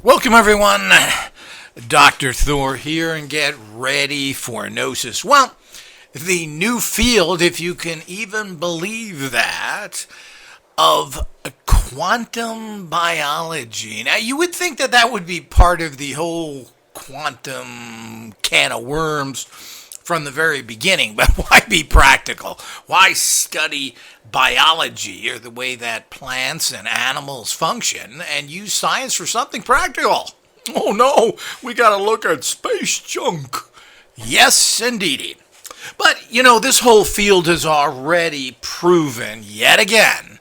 Welcome everyone, Dr. Thor here, and get ready for Gnosis. Well, the new field, if you can even believe that, of quantum biology. Now, you would think that that would be part of the whole quantum can of worms from the very beginning, but why be practical? Why study biology, or the way that plants and animals function, and use science for something practical? Oh no, we gotta look at space junk. Yes, indeedy. But, this whole field has already proven, yet again,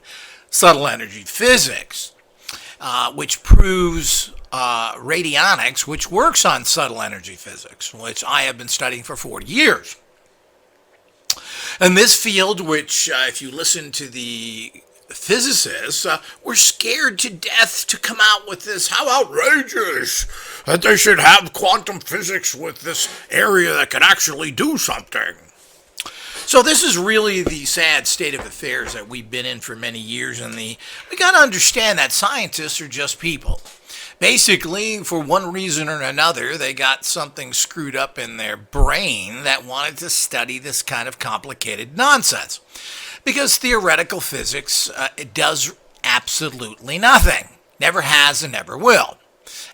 subtle energy physics, which proves radionics, which works on subtle energy physics, which I have been studying for 40 years. And this field, which, if you listen to the physicists, were scared to death to come out with this. How outrageous that they should have quantum physics with this area that can actually do something. So this is really the sad state of affairs that we've been in for many years, and we got to understand that scientists are just people. Basically, for one reason or another, they got something screwed up in their brain that wanted to study this kind of complicated nonsense. Because theoretical physics, it does absolutely nothing. Never has and never will.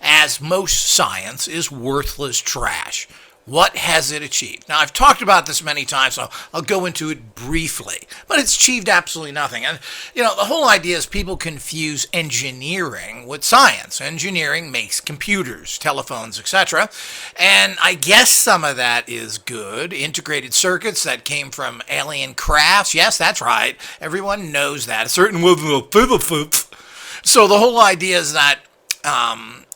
As most science is worthless trash. What has it achieved? Now, I've talked about this many times, so I'll go into it briefly. But it's achieved absolutely nothing. And, the whole idea is people confuse engineering with science. Engineering makes computers, telephones, etc. And I guess some of that is good. Integrated circuits that came from alien crafts. Yes, that's right. Everyone knows that. A certain So the whole idea is that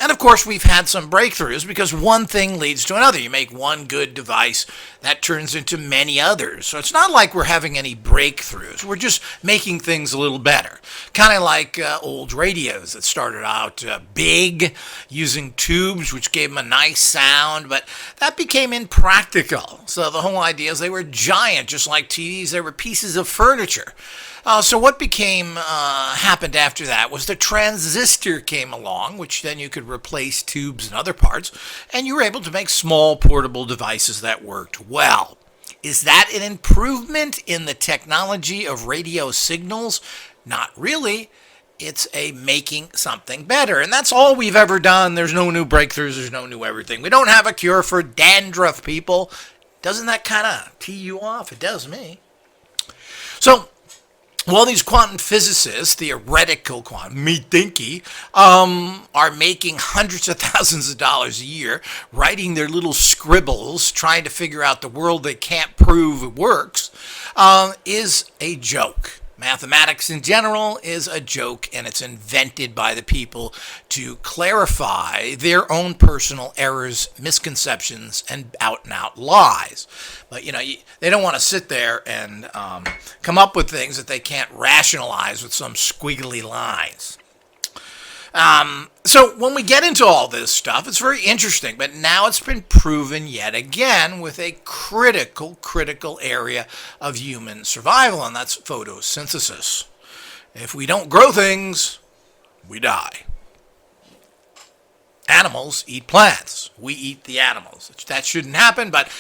and of course, we've had some breakthroughs because one thing leads to another. You make one good device that turns into many others. So it's not like we're having any breakthroughs. We're just making things a little better. Kind of like old radios that started out big, using tubes, which gave them a nice sound, but that became impractical. So the whole idea is they were giant, just like TVs. They were pieces of furniture. So what happened after that was the transistor came along, which then you could replace tubes and other parts, and you were able to make small portable devices that worked well. Is that an improvement in the technology of radio signals? Not really. It's a making something better, and that's all we've ever done. There's no new breakthroughs. There's no new everything. We don't have a cure for dandruff, people. Doesn't that kind of tee you off? It does me. So, well, these quantum physicists, theoretical quantum, me-thinky, are making hundreds of thousands of dollars a year, writing their little scribbles, trying to figure out the world they can't prove it works, is a joke. Mathematics in general is a joke, and it's invented by the people to clarify their own personal errors, misconceptions, and out-and-out lies. But, they don't want to sit there and come up with things that they can't rationalize with some squiggly lines. So when we get into all this stuff, it's very interesting, but now it's been proven yet again with a critical area of human survival, and that's photosynthesis. If we don't grow things, we die. Animals eat plants. We eat the animals. That shouldn't happen, but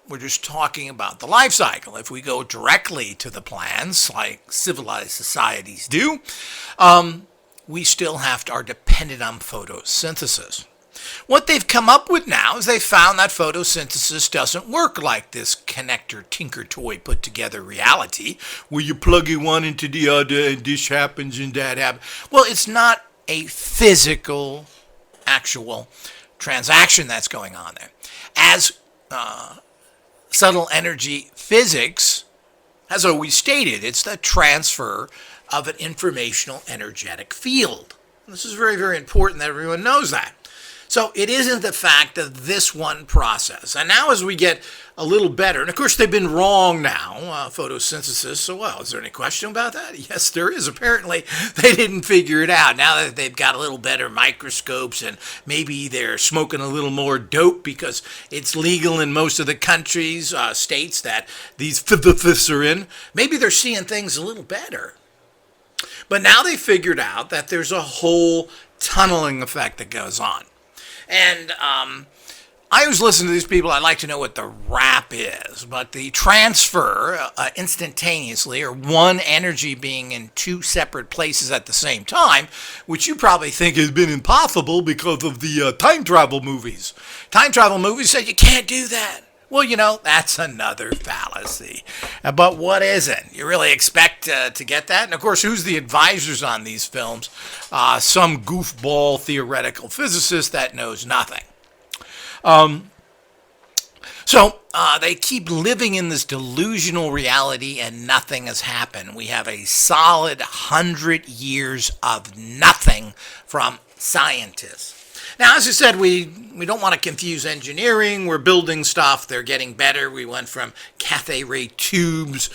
we're just talking about the life cycle. If we go directly to the plants, like civilized societies do, we still are dependent on photosynthesis. What they've come up with now is they found that photosynthesis doesn't work like this connector tinker toy put together reality, where you plug one into the other and this happens and that happens. Well, it's not a physical, actual transaction that's going on there. As subtle energy physics has always stated, it's the transfer of an informational energetic field. This is very, very important that everyone knows that. So it isn't the fact of this one process. And now as we get a little better, and of course they've been wrong now, photosynthesis, so well, is there any question about that? Yes, there is. Apparently they didn't figure it out. Now that they've got a little better microscopes and maybe they're smoking a little more dope because it's legal in most of the countries, states that these fifths are in, maybe they're seeing things a little better. But now they figured out that there's a whole tunneling effect that goes on. And I always listen to these people. I'd like to know what the rap is, but the transfer instantaneously, or one energy being in two separate places at the same time, which you probably think has been impossible because of the time travel movies. Time travel movies say you can't do that. Well, that's another fallacy. But what isn't? You really expect to get that? And of course, who's the advisors on these films? Some goofball theoretical physicist that knows nothing. So they keep living in this delusional reality and nothing has happened. We have a solid 100 years of nothing from scientists. Now, as I said, we don't want to confuse engineering. We're building stuff. They're getting better. We went from cathode ray tubes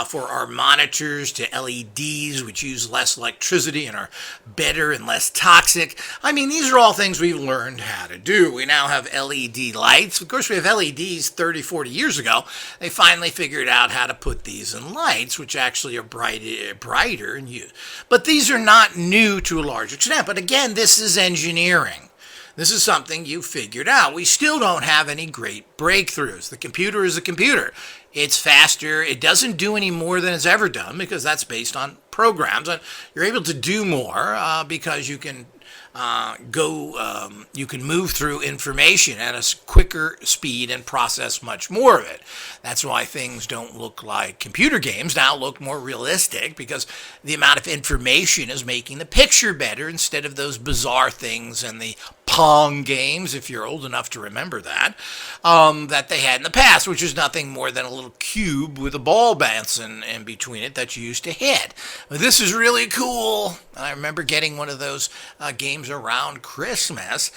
for our monitors to LEDs, which use less electricity and are better and less toxic. I mean, these are all things we've learned how to do. We now have LED lights. Of course, we have LEDs 30, 40 years ago. They finally figured out how to put these in lights, which actually are brighter and used. But these are not new to a large extent. But again, this is engineering. This is something you figured out. We still don't have any great breakthroughs. The computer is a computer. It's faster. It doesn't do any more than it's ever done because that's based on programs. And you're able to do more because you can you can move through information at a quicker speed and process much more of it. That's why things don't look like computer games now, look more realistic, because the amount of information is making the picture better instead of those bizarre things and the Pong games, if you're old enough to remember that, that they had in the past, which is nothing more than a little cube with a ball bouncing in between it that you used to hit. This is really cool. I remember getting one of those games around Christmas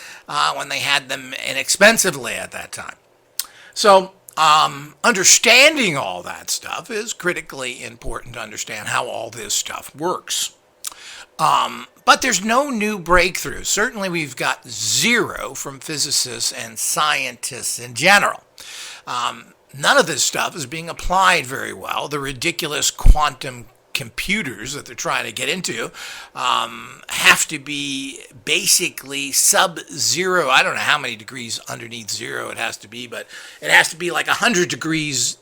when they had them inexpensively at that time. So understanding all that stuff is critically important to understand how all this stuff works. But there's no new breakthroughs. Certainly we've got zero from physicists and scientists in general. None of this stuff is being applied very well. The ridiculous quantum computers that they're trying to get into have to be basically sub-zero. I don't know how many degrees underneath zero it has to be, but it has to be like 100 degrees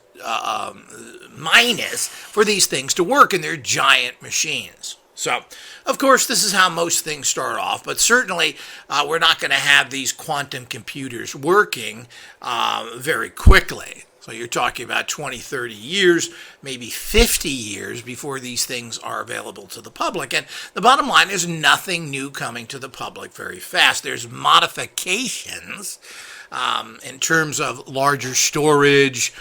minus for these things to work, and they're giant machines. So, of course, this is how most things start off, but certainly we're not going to have these quantum computers working very quickly. So you're talking about 20, 30 years, maybe 50 years before these things are available to the public. And the bottom line is nothing new coming to the public very fast. There's modifications in terms of larger storage,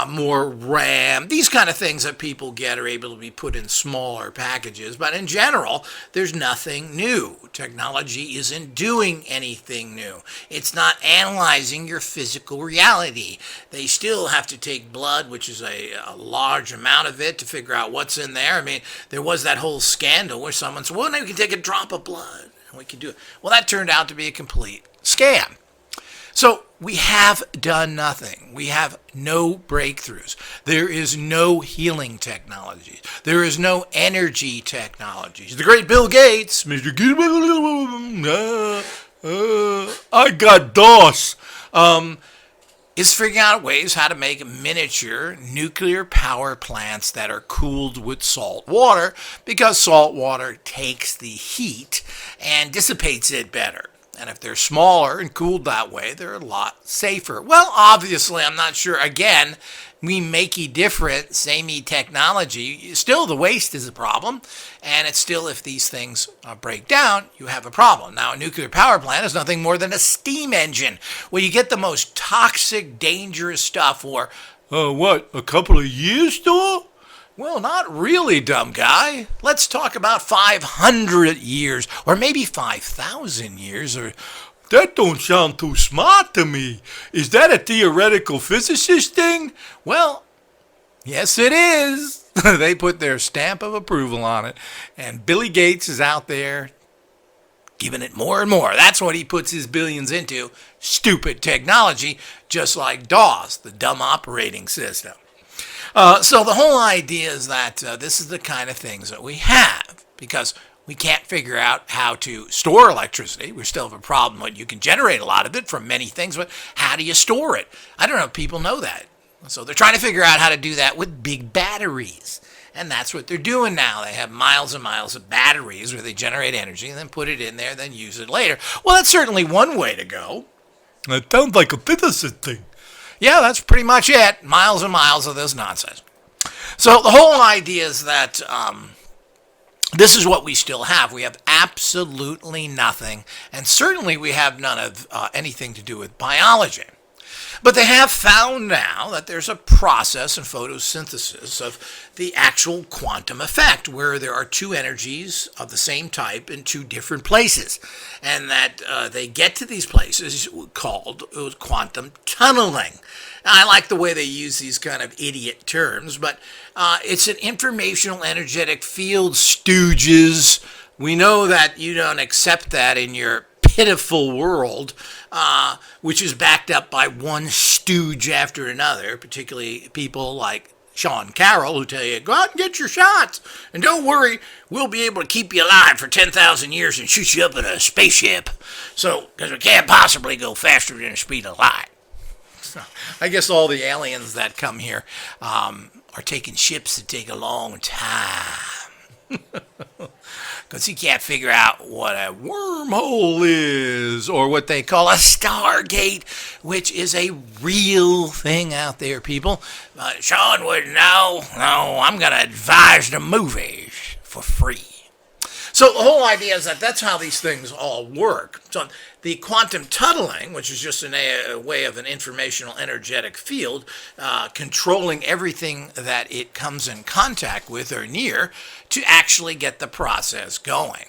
more RAM, these kind of things that people get are able to be put in smaller packages. But in general, there's nothing new. Technology isn't doing anything new. It's not analyzing your physical reality. They still have to take blood, which is a large amount of it, to figure out what's in there. I mean, there was that whole scandal where someone said, well, now we can take a drop of blood and we can do it. Well, that turned out to be a complete scam. So we have done nothing. We have no breakthroughs. There is no healing technologies. There is no energy technologies. The great Bill Gates, Mr. I got DOS, is figuring out ways how to make miniature nuclear power plants that are cooled with salt water, because salt water takes the heat and dissipates it better. And if they're smaller and cooled that way, they're a lot safer. Well, obviously, I'm not sure. Again, we makey different, samey technology. Still, the waste is a problem. And it's still, if these things break down, you have a problem. Now, a nuclear power plant is nothing more than a steam engine, where you get the most toxic, dangerous stuff for, a couple of years, though? Well, not really, dumb guy. Let's talk about 500 years, or maybe 5,000 years, or... That don't sound too smart to me. Is that a theoretical physicist thing? Well, yes it is. They put their stamp of approval on it, and Billy Gates is out there giving it more and more. That's what he puts his billions into, stupid technology, just like DOS, the dumb operating system. So the whole idea is that this is the kind of things that we have, because We can't figure out how to store electricity. We still have a problem, but you can generate a lot of it from many things, but how do you store it? I don't know if people know that. So they're trying to figure out how to do that with big batteries. And that's what they're doing now. They have miles and miles of batteries where they generate energy and then put it in there, then use it later. Well, that's certainly one way to go. That sounds like a physicist thing. Yeah, that's pretty much it. Miles and miles of this nonsense. So the whole idea is that this is what we still have. We have absolutely nothing, and certainly we have none of anything to do with biology. But they have found now that there's a process in photosynthesis of the actual quantum effect where there are two energies of the same type in two different places. And that they get to these places called quantum tunneling. Now, I like the way they use these kind of idiot terms, but it's an informational energetic field, stooges. We know that you don't accept that in your pitiful world, which is backed up by one stooge after another, particularly people like Sean Carroll, who tell you, go out and get your shots, and don't worry, we'll be able to keep you alive for 10,000 years and shoot you up in a spaceship, because we can't possibly go faster than the speed of light. So, I guess all the aliens that come here are taking ships that take a long time. Because he can't figure out what a wormhole is, or what they call a Stargate, which is a real thing out there, people. Sean would know. No, I'm going to advise the movies for free. So the whole idea is that that's how these things all work. So the quantum tunneling, which is just a way of an informational energetic field, controlling everything that it comes in contact with or near to actually get the process going.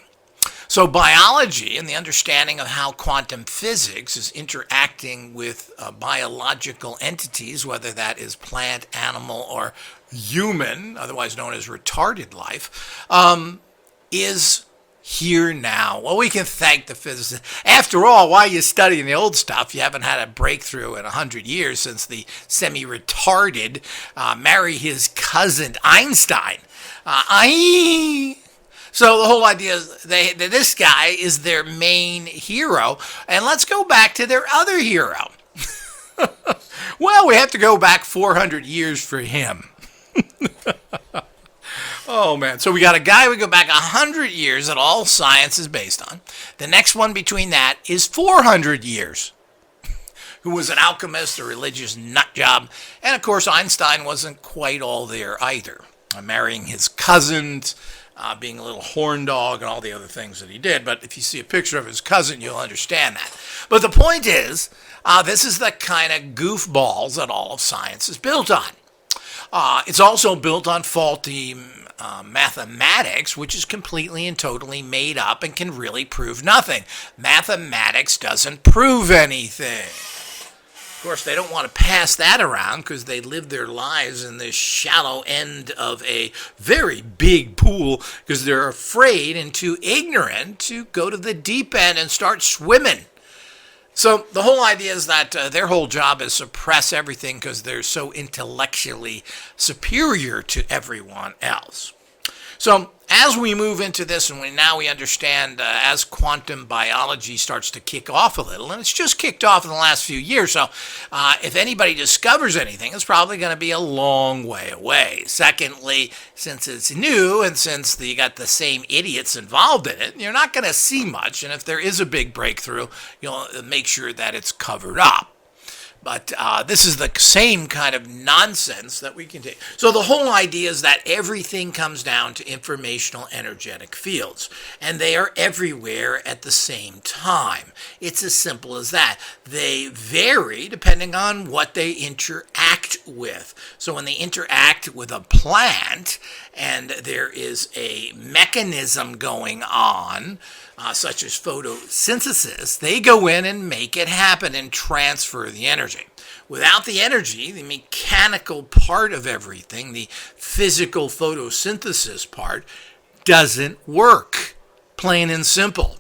So biology and the understanding of how quantum physics is interacting with biological entities, whether that is plant, animal, or human, otherwise known as retarded life, is here now. Well, we can thank the physicists. After all, why are you studying the old stuff? You haven't had a breakthrough in 100 years since the semi-retarded marry his cousin Einstein. So the whole idea is this guy is their main hero. And let's go back to their other hero. Well, we have to go back 400 years for him. Oh, man. So we got a guy we go back 100 years that all science is based on. The next one between that is 400 years, who was an alchemist, a religious nut job. And, of course, Einstein wasn't quite all there either. Marrying his cousins, being a little horn dog, and all the other things that he did. But if you see a picture of his cousin, you'll understand that. But the point is, this is the kind of goofballs that all of science is built on. It's also built on faulty mathematics, which is completely and totally made up and can really prove nothing. Mathematics doesn't prove anything. Of course, they don't want to pass that around because they live their lives in this shallow end of a very big pool because they're afraid and too ignorant to go to the deep end and start swimming. So the whole idea is that their whole job is suppress everything because they're so intellectually superior to everyone else. So as we move into this, and we understand as quantum biology starts to kick off a little, and it's just kicked off in the last few years, so if anybody discovers anything, it's probably going to be a long way away. Secondly, since it's new, and since you got the same idiots involved in it, you're not going to see much, and if there is a big breakthrough, you'll make sure that it's covered up. But this is the same kind of nonsense that we can take. So the whole idea is that everything comes down to informational energetic fields. And they are everywhere at the same time. It's as simple as that. They vary depending on what they interact with. So when they interact with a plant and there is a mechanism going on, such as photosynthesis, they go in and make it happen and transfer the energy. Without the energy, the mechanical part of everything, the physical photosynthesis part, doesn't work, plain and simple.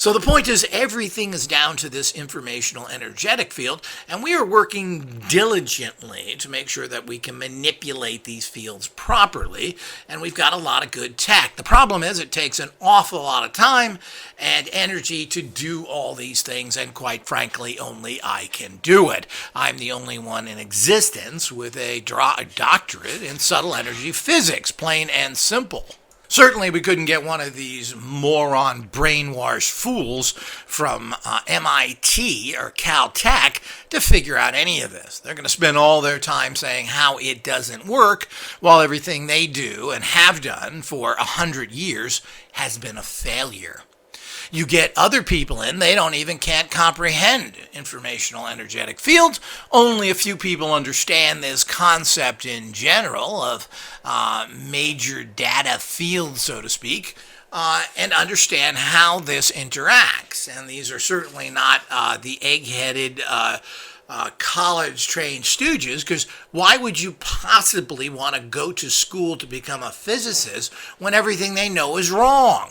So the point is, everything is down to this informational energetic field, and we are working diligently to make sure that we can manipulate these fields properly, and we've got a lot of good tech. The problem is it takes an awful lot of time and energy to do all these things, and quite frankly, only I can do it. I'm the only one in existence with a doctorate in subtle energy physics, plain and simple. Certainly, we couldn't get one of these moron brainwashed fools from MIT or Caltech to figure out any of this. They're going to spend all their time saying how it doesn't work, while everything they do and have done for 100 years has been a failure. You get other people in, they can't comprehend informational energetic fields. Only a few people understand this concept in general of major data fields, so to speak, and understand how this interacts. And these are certainly not the egg-headed college-trained stooges, because why would you possibly want to go to school to become a physicist when everything they know is wrong?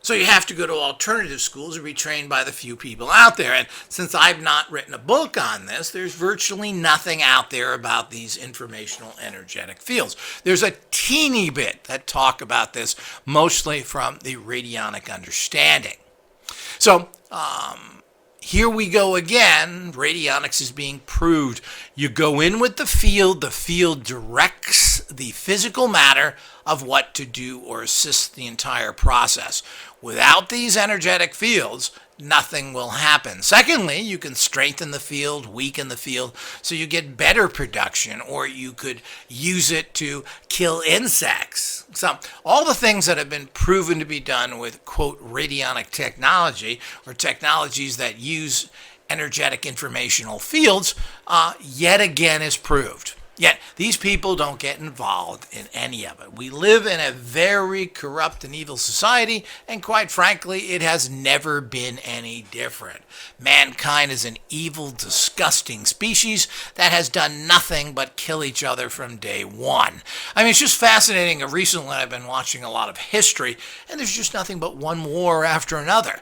So you have to go to alternative schools or be trained by the few people out there. And since I've not written a book on this, there's virtually nothing out there about these informational energetic fields. There's a teeny bit that talk about this, mostly from the radionic understanding. So, here we go again. Radionics is being proved. You go in with the field directs the physical matter of what to do or assist the entire process. Without these energetic fields, nothing will happen. Secondly, you can strengthen the field, weaken the field, so you get better production, or you could use it to kill insects. So all the things that have been proven to be done with, quote, radionic technology, or technologies that use energetic informational fields, yet again is proved. Yet these people don't get involved in any of it. We live in a very corrupt and evil society, and quite frankly, it has never been any different. Mankind is an evil, disgusting species that has done nothing but kill each other from day one. I mean, it's just fascinating. Recently, I've been watching a lot of history, and there's just nothing but one war after another.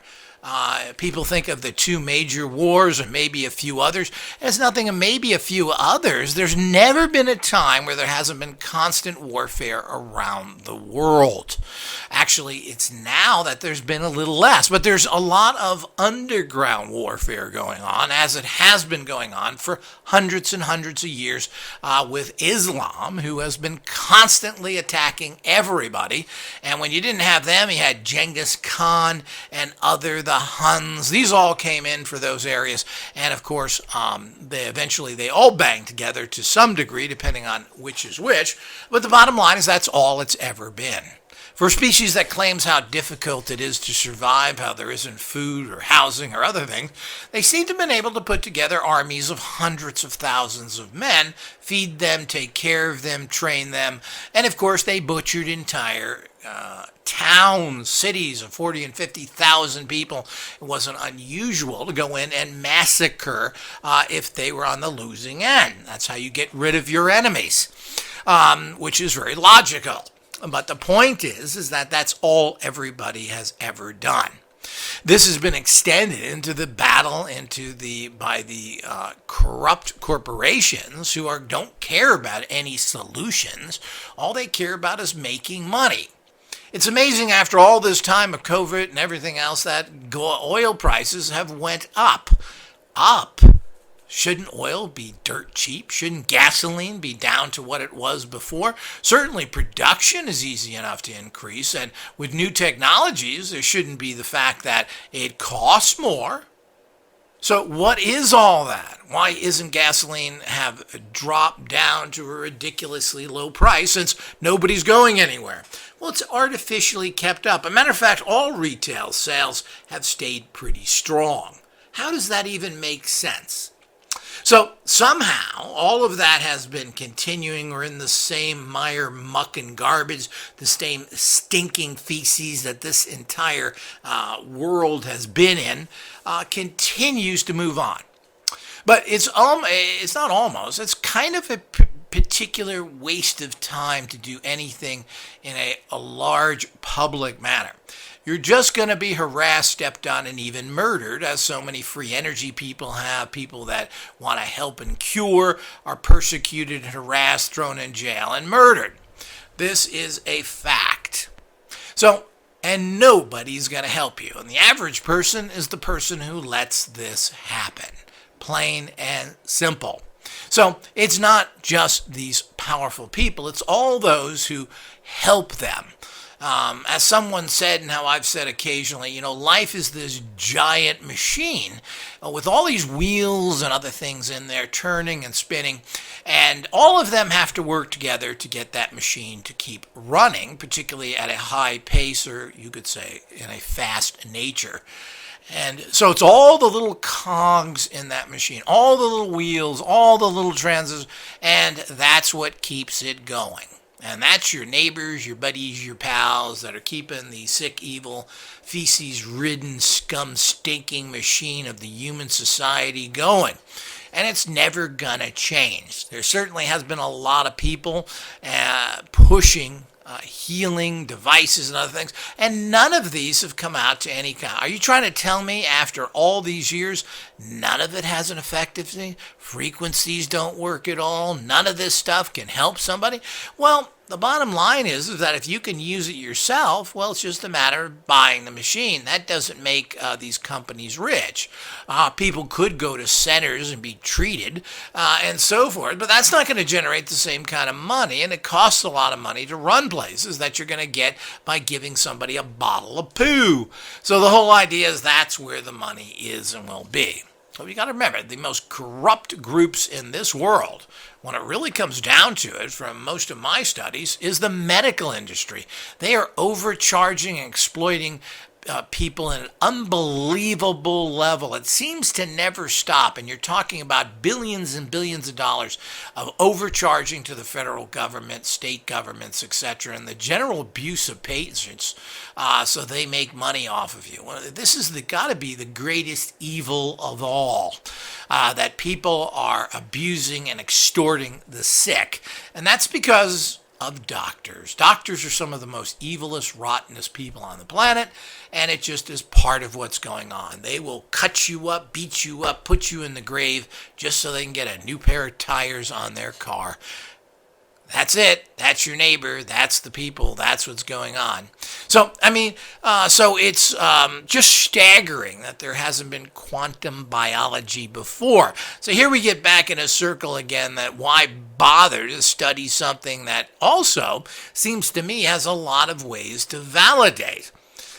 People think of the two major wars and maybe a few others. It's nothing and maybe a few others. There's never been a time where there hasn't been constant warfare around the world. Actually, it's now that there's been a little less, but there's a lot of underground warfare going on, as it has been going on for hundreds and hundreds of years with Islam, who has been constantly attacking everybody. And when you didn't have them, you had Genghis Khan and the Huns. These all came in for those areas, and of course they all banged together to some degree, depending on which is which. But the bottom line is that's all it's ever been. For a species that claims how difficult it is to survive, how there isn't food or housing or other things, they seem to have been able to put together armies of hundreds of thousands of men, feed them, take care of them, train them, and of course they butchered entire towns, cities of 40 and 50,000 people. It wasn't unusual to go in and massacre if they were on the losing end. That's how you get rid of your enemies, which is very logical. But the point is that that's all everybody has ever done. This has been extended into the battle by the corrupt corporations who don't care about any solutions. All they care about is making money. It's amazing, after all this time of COVID and everything else, that oil prices have went up. Up? Shouldn't oil be dirt cheap? Shouldn't gasoline be down to what it was before? Certainly production is easy enough to increase, and with new technologies, there shouldn't be the fact that it costs more. So what is all that? Why isn't gasoline have dropped down to a ridiculously low price, since nobody's going anywhere? Well, it's artificially kept up. As a matter of fact, all retail sales have stayed pretty strong. How does that even make sense? So somehow all of that has been continuing. We're in the same mire, muck, and garbage, the same stinking feces that this entire world has been in, continues to move on. But it's not almost. It's kind of a particular waste of time to do anything in a large public manner. you're just going to be harassed, stepped on, and even murdered, as so many free energy people have. People that want to help and cure are persecuted, harassed, thrown in jail, and murdered. This is a fact. So, and nobody's going to help you. And the average person is the person who lets this happen. Plain and simple. So it's not just these powerful people, it's all those who help them. As someone said, and how I've said occasionally, life is this giant machine with all these wheels and other things in there turning and spinning, and all of them have to work together to get that machine to keep running, particularly at a high pace, or you could say in a fast nature. And so it's all the little cogs in that machine, all the little wheels, all the little transits, and that's what keeps it going. And that's your neighbors, your buddies, your pals that are keeping the sick, evil, feces-ridden, scum-stinking machine of the human society going. And it's never gonna change. There certainly has been a lot of people pushing healing devices and other things, and none of these have come out to any kind. Are you trying to tell me after all these years, none of it has an effectiveness? Frequencies don't work at all? None of this stuff can help somebody? Well, the bottom line is that if you can use it yourself, well, it's just a matter of buying the machine. That doesn't make these companies rich. People could go to centers and be treated and so forth, but that's not going to generate the same kind of money, and it costs a lot of money to run places that you're going to get by giving somebody a bottle of poo. So the whole idea is that's where the money is and will be. So you got to remember, the most corrupt groups in this world, when it really comes down to it, from most of my studies, is the medical industry. They are overcharging and exploiting people at an unbelievable level. It seems to never stop, and you're talking about billions and billions of dollars of overcharging to the federal government, state governments, etc., and the general abuse of patients, so they make money off of you. Well, this is got to be the greatest evil of all, that people are abusing and extorting the sick, and that's because of doctors. Doctors are some of the most evilest, rottenest people on the planet, and it just is part of what's going on. They will cut you up, beat you up, put you in the grave just so they can get a new pair of tires on their car. That's it. That's your neighbor. That's the people. That's what's going on. So, so it's just staggering that there hasn't been quantum biology before. So here we get back in a circle again, that why bother to study something that also seems to me has a lot of ways to validate.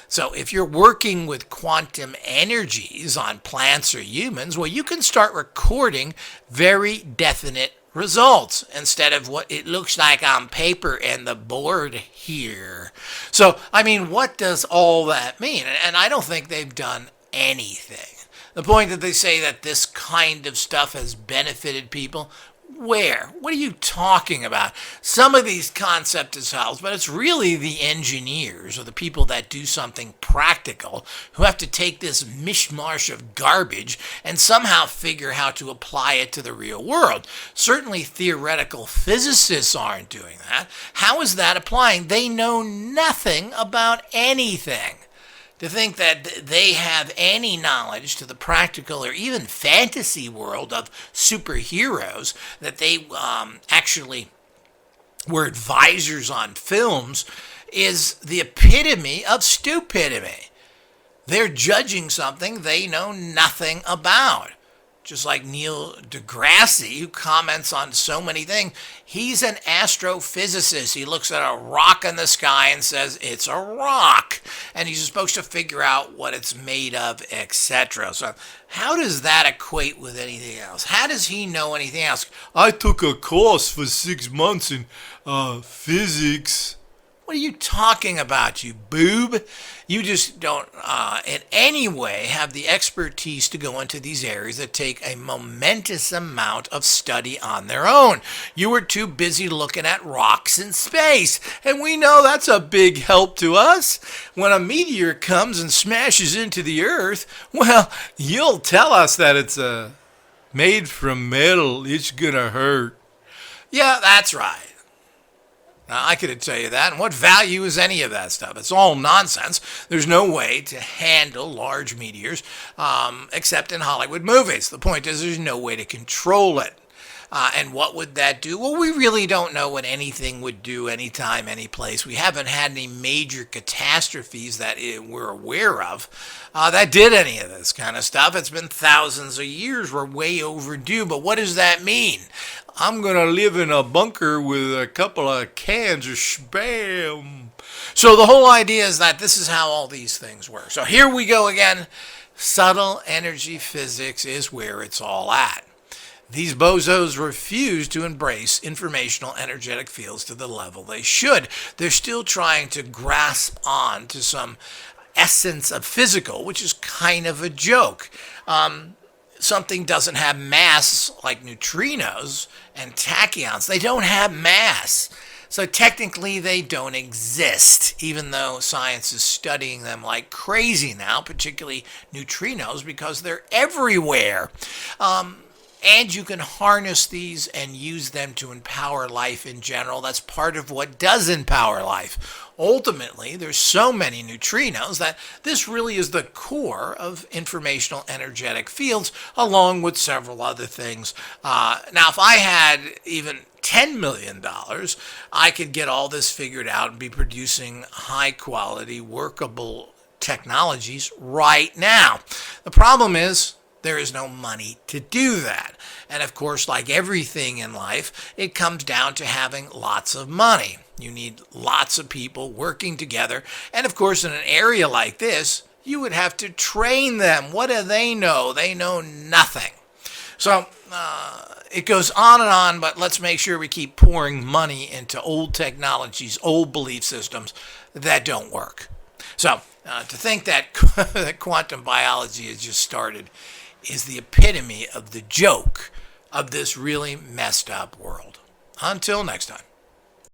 So if you're working with quantum energies on plants or humans, well, you can start recording very definite results instead of what it looks like on paper and the board here. So, what does all that mean? And I don't think they've done anything. The point that they say that this kind of stuff has benefited people, where? What are you talking about? Some of these concepts help, but it's really the engineers or the people that do something practical who have to take this mishmash of garbage and somehow figure how to apply it to the real world. Certainly theoretical physicists aren't doing that. How is that applying? They know nothing about anything. To think that they have any knowledge to the practical or even fantasy world of superheroes, that they actually were advisors on films, is the epitome of stupidity. They're judging something they know nothing about. Just like Neil Degrassi, who comments on so many things, he's an astrophysicist. He looks at a rock in the sky and says it's a rock, and he's supposed to figure out what it's made of, etc. So how does that equate with anything else? How does he know anything else? I took a course for 6 months in physics. What are you talking about, you boob? You just don't in any way have the expertise to go into these areas that take a momentous amount of study on their own. You were too busy looking at rocks in space, and we know that's a big help to us. When a meteor comes and smashes into the Earth, well, You'll tell us that it's made from metal. It's gonna hurt. yeah, that's right. Now, I could tell you that. And what value is any of that stuff? It's all nonsense. There's no way to handle large meteors except in Hollywood movies. The point is, there's no way to control it. And what would that do? Well, we really don't know what anything would do anytime, any place. We haven't had any major catastrophes that we're aware of that did any of this kind of stuff. It's been thousands of years. We're way overdue. But what does that mean? I'm going to live in a bunker with a couple of cans of Spam. So the whole idea is that this is how all these things work. So here we go again. Subtle energy physics is where it's all at. These bozos refuse to embrace informational energetic fields to the level they should. They're still trying to grasp on to some essence of physical, which is kind of a joke. Something doesn't have mass like neutrinos and tachyons. They don't have mass. So technically they don't exist, even though science is studying them like crazy now, particularly neutrinos, because they're everywhere. And you can harness these and use them to empower life in general. That's part of what does empower life. Ultimately, there's so many neutrinos that this really is the core of informational energetic fields, along with several other things. Now, if I had even $10 million, I could get all this figured out and be producing high-quality, workable technologies right now. The problem is, there is no money to do that. And of course, like everything in life, it comes down to having lots of money. You need lots of people working together. And of course, in an area like this, you would have to train them. What do they know? They know nothing. So it goes on, but let's make sure we keep pouring money into old technologies, old belief systems that don't work. So to think that, that quantum biology has just started is the epitome of the joke of this really messed up world. Until next time.